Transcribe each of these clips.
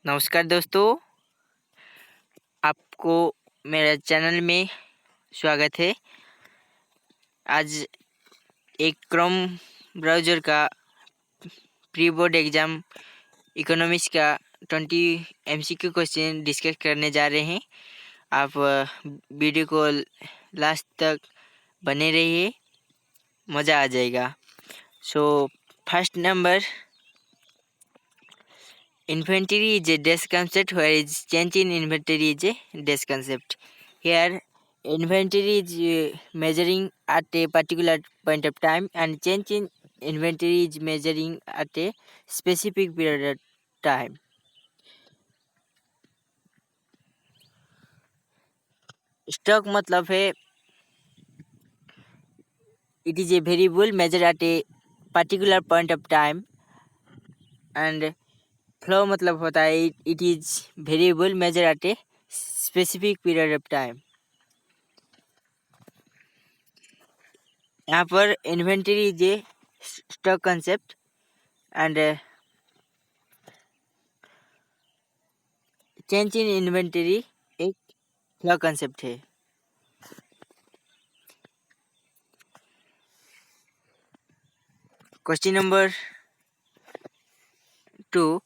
नमस्कार दोस्तों, आपको मेरे चैनल में स्वागत है। आज एक क्रोम ब्राउज़र का प्री बोर्ड एग्ज़ाम इकोनॉमिक्स का 20 MCQ क्वेश्चन डिस्कस करने जा रहे हैं। आप वीडियो को लास्ट तक बने रहिए, मज़ा आ जाएगा। So first number, inventory is a dash concept whereas change in inventory is a dash concept. Here inventory is measuring at a particular point of time and change in inventory is measuring at a specific period of time. Stock मतलब है it is a variable measured at a particular point of time and flow मतलब होता है it is variable measured at a specific period of time. यहाँ पर inventory is a stock concept and change in inventory एक flow concept है। Question number 2,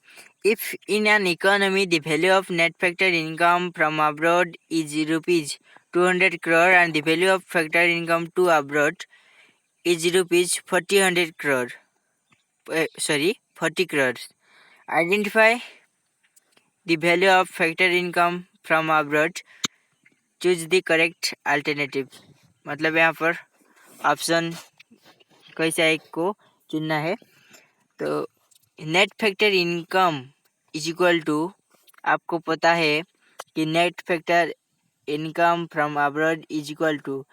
if in an economy the value of net factor income from abroad is rupees 200 crore and the value of factor income to abroad is rupees 40 crore, 40 crores, identify the value of factor income from abroad, choose the correct alternative. मतलब यहाँ पर option कैसा एक को चुनना है। तो net factor income is equal to, आपको पता है कि net factor income from abroad is equal to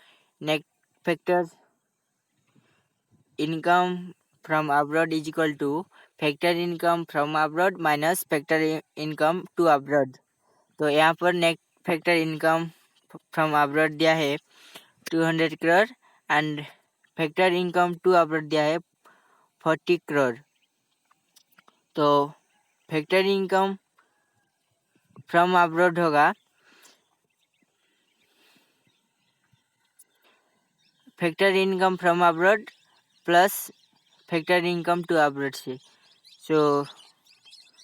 net factor income from abroad is equal to factor income from abroad minus factor income to abroad. तो यहाँ पर net factor income from abroad दिया है 200 crore and factor income to abroad दिया है 40 करोड़। तो factor income from abroad होगा factor income from abroad plus factor income to abroad से, सो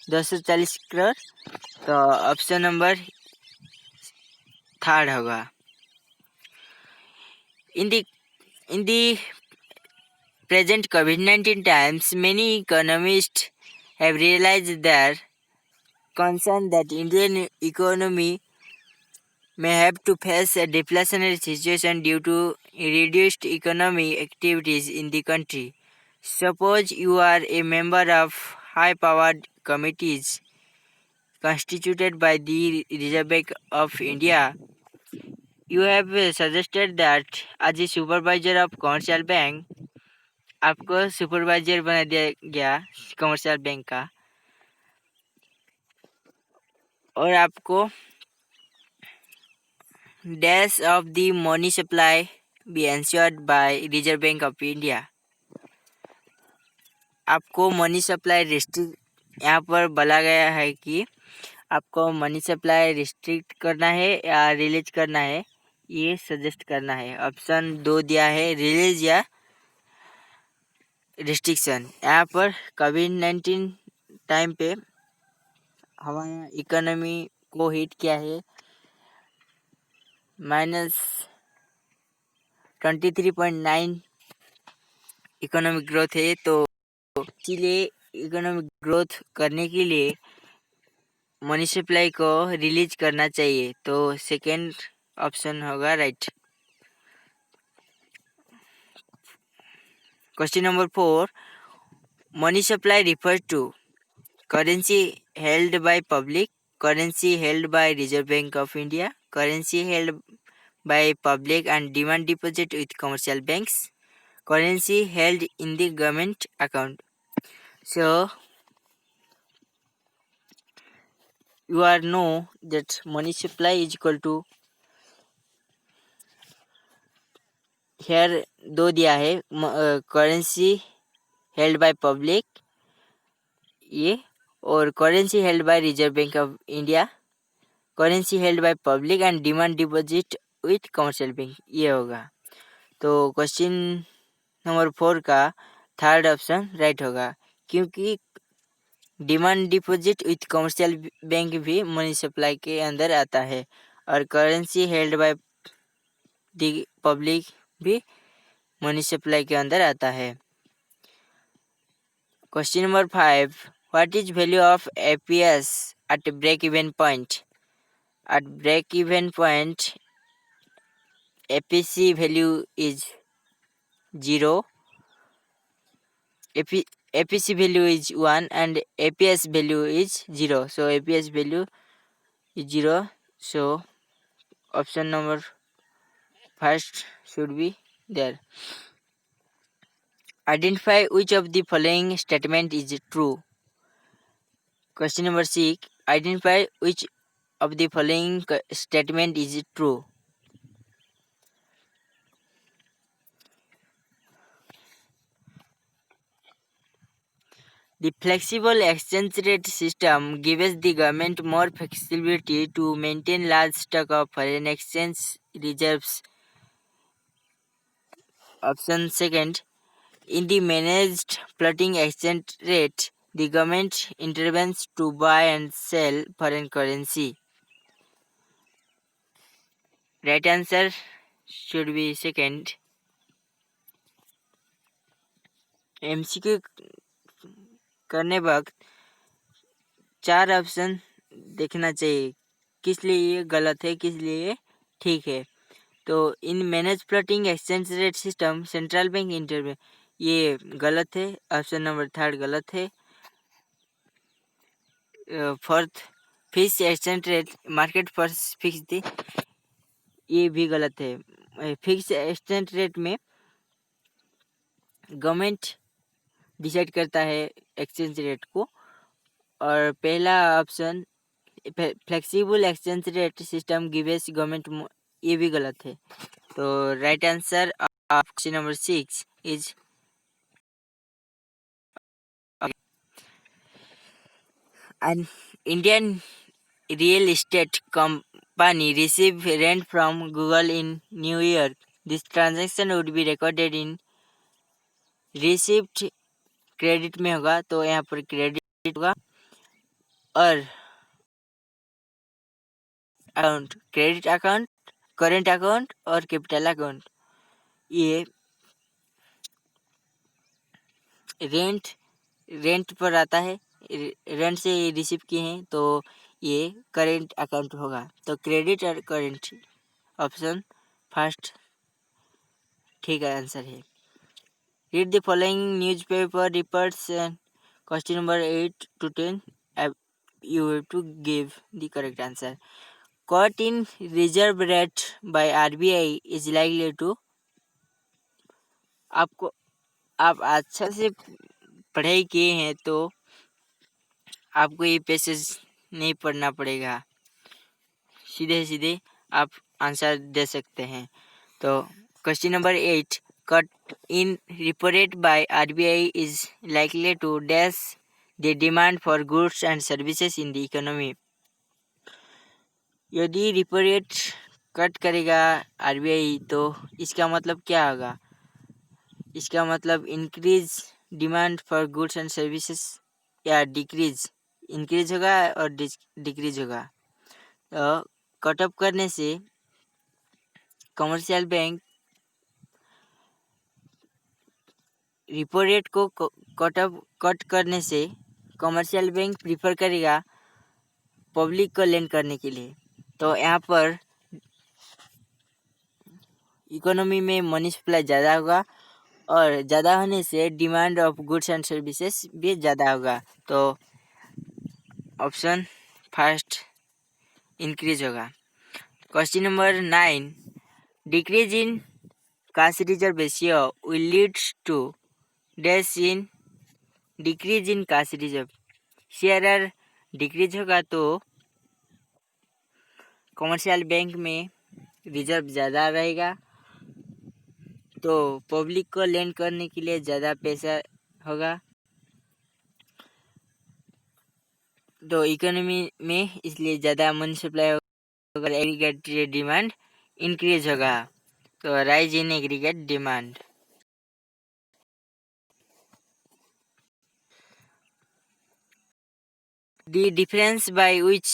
240 करोड़। तो ऑप्शन नंबर 3 होगा। In the present COVID-19 times, many economists have realized their concern that Indian economy may have to face a deflationary situation due to reduced economic activities in the country. Suppose you are a member of high-powered committees constituted by the Reserve Bank of India. You have suggested that as a supervisor of commercial bank, आपको supervisor बना दिया गया commercial bank का और आपको dash of the money supply be ensured by Reserve Bank of India. आपको money supply restrict यहाँ पर बोला गया है कि आपको मनी सप्लाई रिस्ट्रिक्ट करना है या रिलीज करना है, ये सजेस्ट करना है। ऑप्शन 2 दिया है, रिलीज या रिस्ट्रिक्शन। यहाँ पर कोविड-19 टाइम पे हमारा इकोनॉमी को हिट किया है, -23.9 इकोनॉमिक ग्रोथ है। तो इसीलिए इकोनॉमिक ग्रोथ करने के लिए मनी सप्लाई को रिलीज करना चाहिए। तो सेकेंड ऑप्शन होगा right. Question number 4, money supply refers to currency held by public, currency held by Reserve Bank of India, currency held by public and demand deposit with commercial banks, currency held in the government account. So you are know that money supply is equal to, here 2 दिया है, currency held by public ये और currency held bye Reserve Bank of India, currency held by public and demand deposit with commercial bank, ये होगा। तो question number 4 का third option right होगा, क्योंकि demand deposit with commercial bank भी money supply के अंदर आता है और करेंसी हेल्ड बाय पब्लिक भी मनी सप्लाई के अंदर आता है। Question number 5, what is value of APS at break even point? At break even point APC value is 0, APC value is 1 and APS value is 0. So APS value is 0. So option number first should be there. Identify which of the following statement is true. Question number 6. Identify which of the following statement is true. The flexible exchange rate system gives the government more flexibility to maintain large stock of foreign exchange reserves. Option second. In the managed floating exchange rate, the government intervenes to buy and sell foreign currency. Right answer should be second. MCQ करने वक्त 4 option देखना चाहिए, किस लिए ये गलत है, किस लिए ये ठीक है। तो in manage floating exchange rate system central bank intervene, ये गलत है, ऑप्शन नंबर 3 गलत है। Fourth, fix exchange rate market पर फिक्स थी, ये भी गलत है। फिक्स एक्सचेंज रेट में गवर्नमेंट डिसाइड करता है एक्सचेंज रेट को। और पहला option flexible exchange rate system gives government, ये भी गलत है। तो right answer of question number 6 is an Indian real estate company receive rent from Google in New York. This transaction would be recorded in receipt credit में होगा, तो यहाँ पर क्रेडिट होगा। और account, credit account, current account और capital account, ये rent पर आता है, रेंट से रिसीव किए हैं, तो ये करेंट अकाउंट होगा। तो क्रेडिट और करेंट ऑप्शन फर्स्ट ठीक है आंसर है। Read the following newspaper reports and question number 8 to 10 you have to give the correct answer. Cut in reserve rate by RBI is likely to, आपको आप अच्छा से पढ़ाई किए हैं तो आपको ये पैसेज नहीं पढ़ना पड़ेगा, सीधे सीधे आप आंसर दे सकते हैं। तो question number 8, cut in repo rate by RBI is likely to dash the demand for goods and services in the economy. यदि रिपो रेट कट करेगा RBI तो इसका मतलब क्या होगा? इसका मतलब increase demand for goods and services या डिक्रीज, इंक्रीज होगा और डिक्रीज होगा। तो कट ऑफ करने से कमर्शियल बैंक रिपो रेट को कट करने से कमर्शियल बैंक प्रीफर करेगा पब्लिक को लेंड करने के लिए। तो यहाँ पर इकोनॉमी में मनी सप्लाई ज़्यादा होगा और ज़्यादा होने से demand of goods and services भी ज़्यादा होगा। तो ऑप्शन फर्स्ट इंक्रीज होगा। Question number 9, decrease in cash reserve ratio will leads to dash in decrease in cash reserve. Share decrease होगा तो कमर्शियल बैंक में रिजर्व ज़्यादा रहेगा, तो पब्लिक को लेंड करने के लिए ज़्यादा पैसा होगा। तो इकोनॉमी में इसलिए ज़्यादा मनी सप्लाई होगा, एग्रीगेट डिमांड इंक्रीज होगा, तो rise in aggregate demand. The difference by which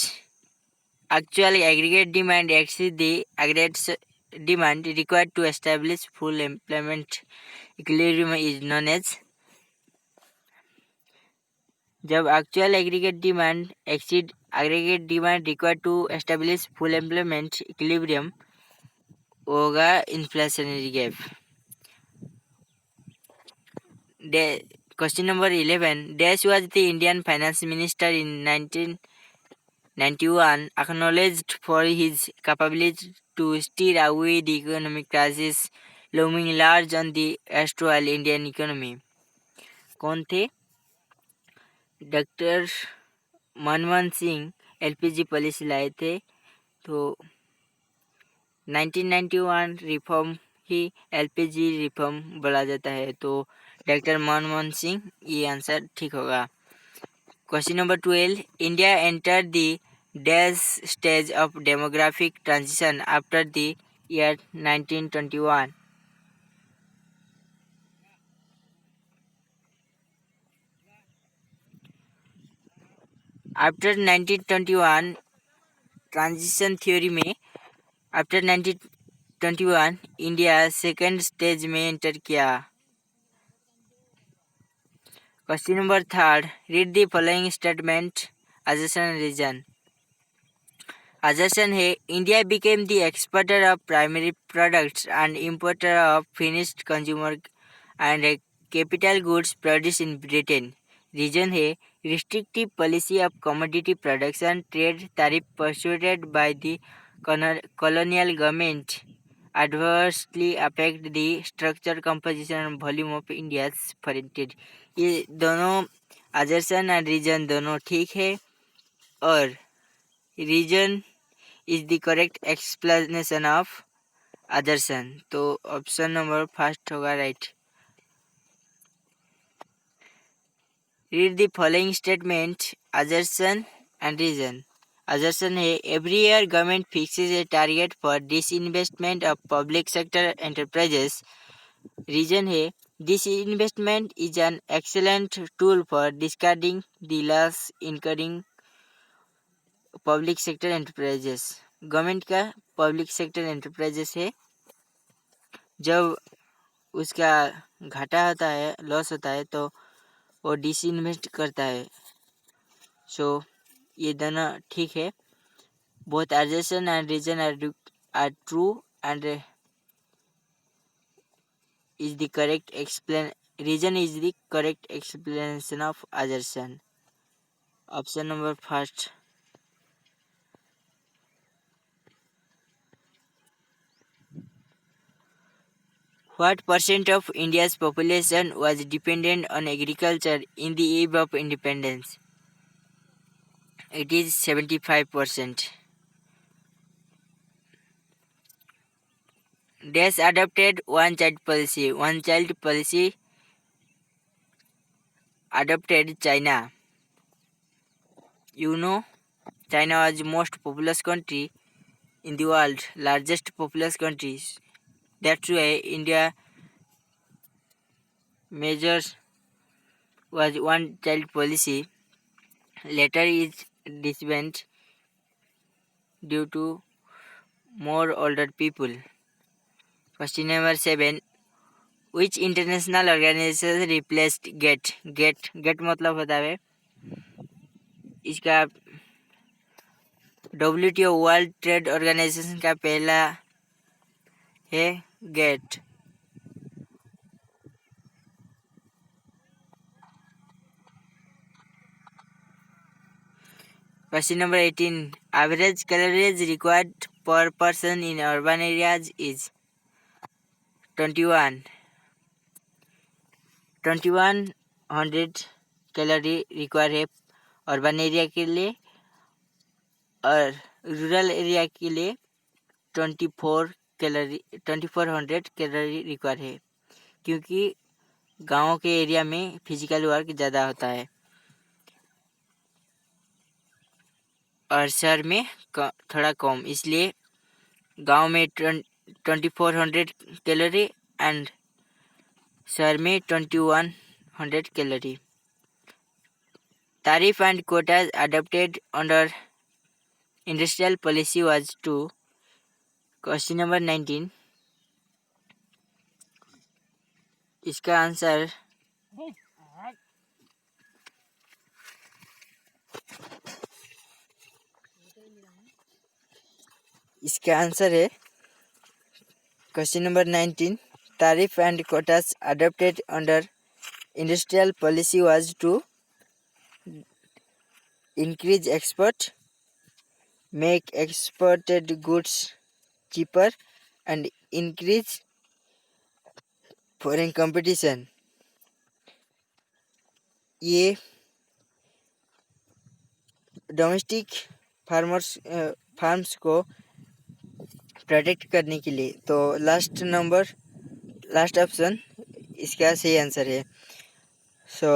actual aggregate demand exceeds the aggregate demand required to establish full employment equilibrium is known as। जब actual aggregate demand exceed aggregate demand required to establish full employment equilibrium होगा inflationary gap. Question number 11, dash was the Indian finance minister in 1991 acknowledged for his capability to steer away the economic crisis looming large on the erstwhile Indian economy। कौन थे? Doctor Manmohan Singh LPG policy लाए थे, तो 1991 reform ही LPG reform बोला जाता है, तो doctor Manmohan Singh, ये आंसर ठीक होगा। Question number 12, India enter the dash stage of demographic transition after the year 1921। After 1921 transition theory में आफ्टर 1921 इंडिया सेकेंड स्टेज में एंटर किया। Question number 3, read the following statement, assertion reason. assertion है, India became the exporter of primary products and importer of finished consumer and capital goods produced in Britain। Reason है, restrictive policy of commodity production trade tariff pursued by the colonial government adversely affect the structure, composition and volume of India's foreign trade। ये दोनों assertion और reason दोनों ठीक है, और reason is the correct explanation of assertion, तो option number first होगा right. Read the following statement, assertion and reason. assertion है, every year government fixes a target for disinvestment of public sector enterprises. Reason है, disinvestment is an excellent tool for discarding the loss incurring public sector enterprises. Government का public sector enterprises है, जब उसका घाटा होता है, loss होता है, तो वो डिसइन्वेस्ट करता है। सो ये दोनों ठीक है। Both assertion and reason are true and is the correct reason is the correct explanation of assertion। Option number first. What percent of India's population was dependent on agriculture in the eve of independence? It is 75%. Dash adopted one-child policy. One-child policy adopted China. You know, China was most populous country in the world, largest populous countries. That's why India measures was one-child policy. Later is disbanded due to more older people। Question number 7, which international organization replaced GATT? GATT मतलब होता है इसका WTO world trade organisation का पहला है GATT। Question number 18, average calories required per person in urban areas is 2100 calorie require है urban area के लिए, और रूरल एरिया के लिए 2400 कैलोरी रिक्वायर है, क्योंकि गाँव के एरिया में फिजिकल वर्क ज़्यादा होता है। और शहर में थोड़ा कम, इसलिए गांव में 2400 कैलोरी एंड शहर में 2100 calorie. Tariff and quotas adopted under industrial policy was to. Question number 19. इसका आंसर है question number 19. Tariff and quotas adopted under industrial policy was to increase export, make exported goods cheaper, and increase foreign competition. ये domestic farms को protect करने के लिए. तो last option इसका सही आंसर है. सो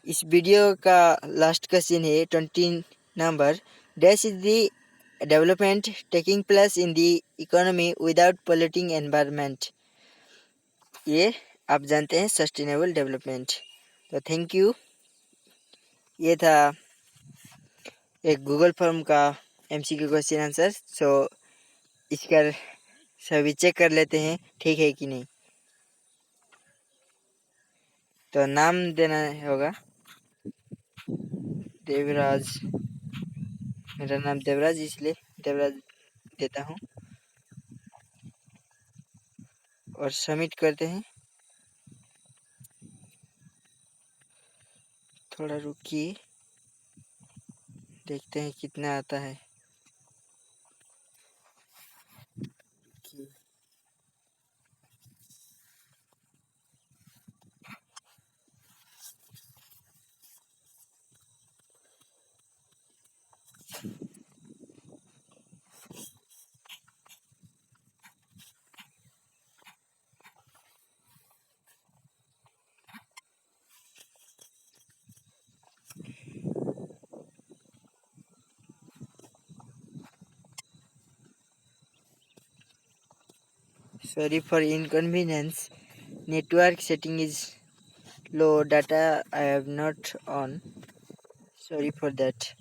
इस वीडियो का लास्ट क्वेश्चन है 20 number. Dash is the development taking place in the economy without polluting environment. ये आप जानते हैं सस्टेनेबल डेवलपमेंट. तो थैंक यू. ये था एक गूगल फॉर्म का MCQ क्वेश्चन आंसर. सो इसका सभी चेक कर लेते हैं ठीक है कि नहीं. तो नाम देना होगा. देवराज. मेरा नाम देवराज, इसलिए देवराज देता हूँ और सबमिट करते हैं. थोड़ा रुकिए, देखते हैं कितना आता है. Sorry for inconvenience. Network setting is low. Data I have not on. Sorry for that.